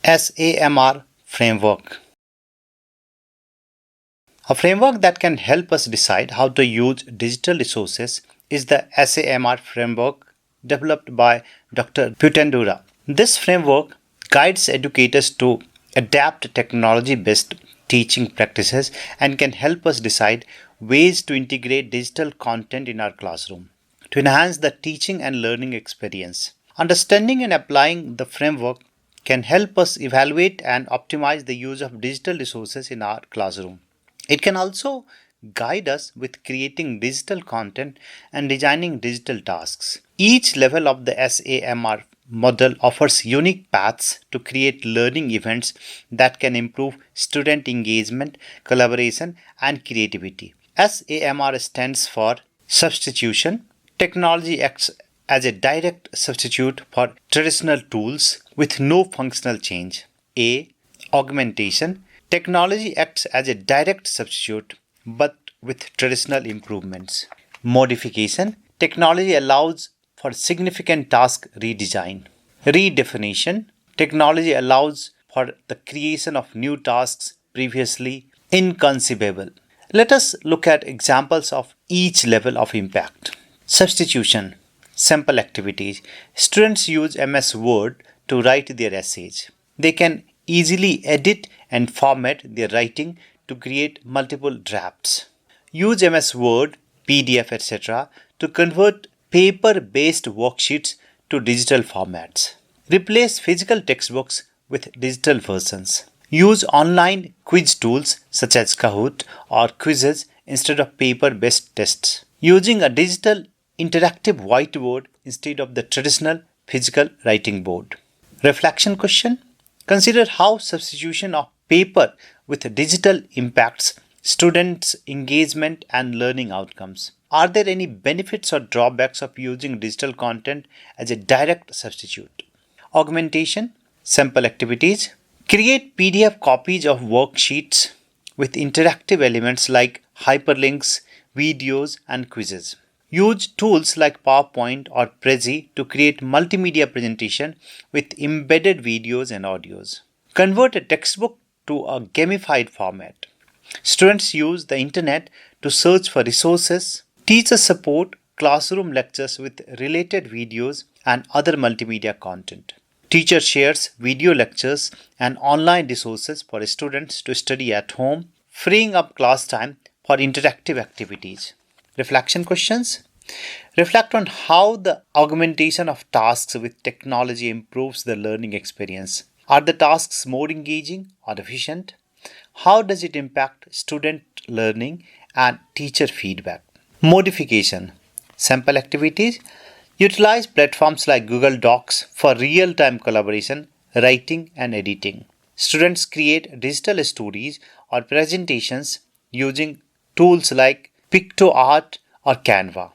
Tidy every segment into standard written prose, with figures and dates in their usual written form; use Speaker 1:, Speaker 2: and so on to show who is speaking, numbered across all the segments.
Speaker 1: SAMR Framework. A framework that can help us decide how to use digital resources is the SAMR Framework developed by Dr. Putendura. This framework guides educators to adapt technology-based teaching practices and can help us decide ways to integrate digital content in our classroom to enhance the teaching and learning experience. Understanding and applying the framework can help us evaluate and optimize the use of digital resources in our classroom. It can also guide us with creating digital content and designing digital tasks. Each level of the SAMR model offers unique paths to create learning events that can improve student engagement, collaboration, and creativity. SAMR stands for substitution. Technology acts as a direct substitute for traditional tools with no functional change. A. Augmentation. Technology acts as a direct substitute but with traditional improvements. Modification. Technology allows for significant task redesign. Redefinition. Technology allows for the creation of new tasks previously inconceivable. Let us look at examples of each level of impact. Substitution. Simple activities. Students use MS Word to write their essays. They can easily edit and format their writing to create multiple drafts. Use MS Word, PDF, etc. to convert paper-based worksheets to digital formats. Replace physical textbooks with digital versions. Use online quiz tools such as Kahoot or quizzes instead of paper-based tests. Using a digital interactive whiteboard instead of the traditional physical writing board. Reflection question. Consider how substitution of paper with digital impacts students' engagement and learning outcomes. Are there any benefits or drawbacks of using digital content as a direct substitute? Augmentation. Simple activities. Create PDF copies of worksheets with interactive elements like hyperlinks, videos, and quizzes. Use tools like PowerPoint or Prezi to create multimedia presentation with embedded videos and audios. Convert a textbook to a gamified format. Students use the internet to search for resources. Teachers support classroom lectures with related videos and other multimedia content. Teacher shares video lectures and online resources for students to study at home, freeing up class time for interactive activities. Reflection questions. Reflect on how the augmentation of tasks with technology improves the learning experience. Are the tasks more engaging or efficient? How does it impact student learning and teacher feedback? Modification. Sample activities. Utilize platforms like Google Docs for real-time collaboration, writing, and editing. Students create digital stories or presentations using tools like PictoArt or Canva.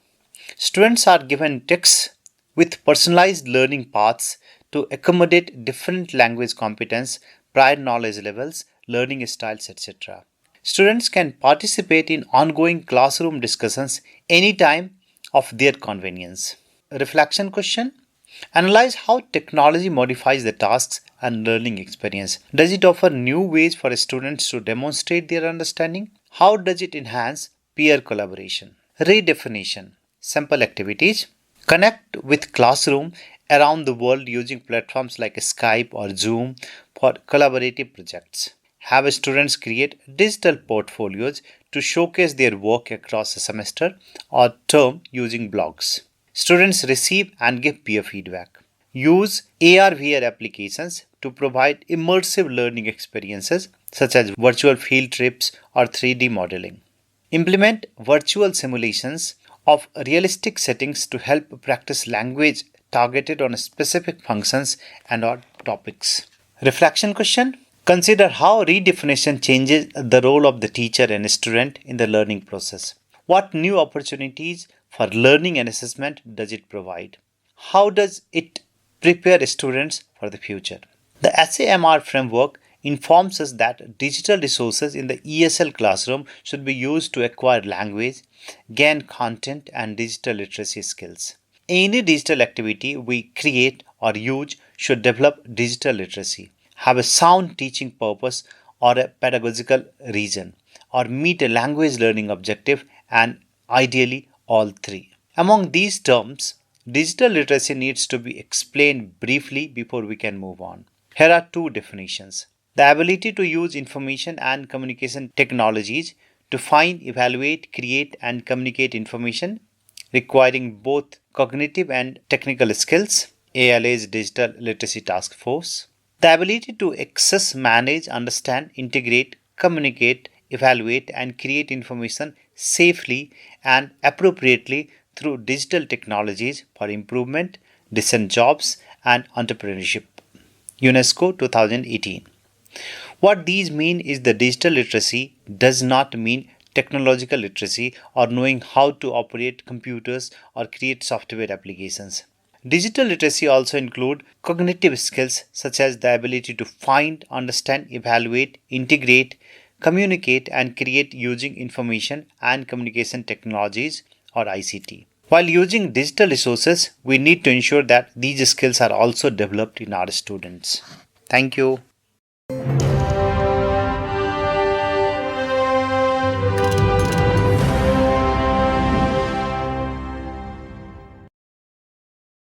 Speaker 1: Students are given texts with personalized learning paths to accommodate different language competence, prior knowledge levels, learning styles, etc. Students can participate in ongoing classroom discussions anytime of their convenience. Reflection question. Analyze how technology modifies the tasks and learning experience. Does it offer new ways for students to demonstrate their understanding? How does it enhance peer collaboration? Redefinition. Simple activities. Connect with classroom around the world using platforms like Skype or Zoom for collaborative projects. Have students create digital portfolios to showcase their work across a semester or term using blogs. Students receive and give peer feedback. Use AR/VR applications to provide immersive learning experiences such as virtual field trips or 3D modeling. Implement virtual simulations of realistic settings to help practice language targeted on specific functions and or topics. Reflection question. Consider how redefinition changes the role of the teacher and student in the learning process. What new opportunities for learning and assessment does it provide? How does it prepare students for the future? The SAMR framework informs us that digital resources in the ESL classroom should be used to acquire language, gain content, and digital literacy skills. Any digital activity we create or use should develop digital literacy. have a sound teaching purpose or a pedagogical reason, or meet a language learning objective, and ideally all three. Among these terms, digital literacy needs to be explained briefly before we can move on. Here are two definitions: the ability to use information and communication technologies to find, evaluate, create, and communicate information, requiring both cognitive and technical skills, ALA's Digital Literacy Task Force. The ability to access, manage, understand, integrate, communicate, evaluate, and create information safely and appropriately through digital technologies for improvement, decent jobs, and entrepreneurship. UNESCO 2018. What these mean is the digital literacy does not mean technological literacy or knowing how to operate computers or create software applications. Digital literacy also include cognitive skills such as the ability to find, understand, evaluate, integrate, communicate, and create using information and communication technologies or ICT. While using digital resources, we need to ensure that these skills are also developed in our students. Thank you.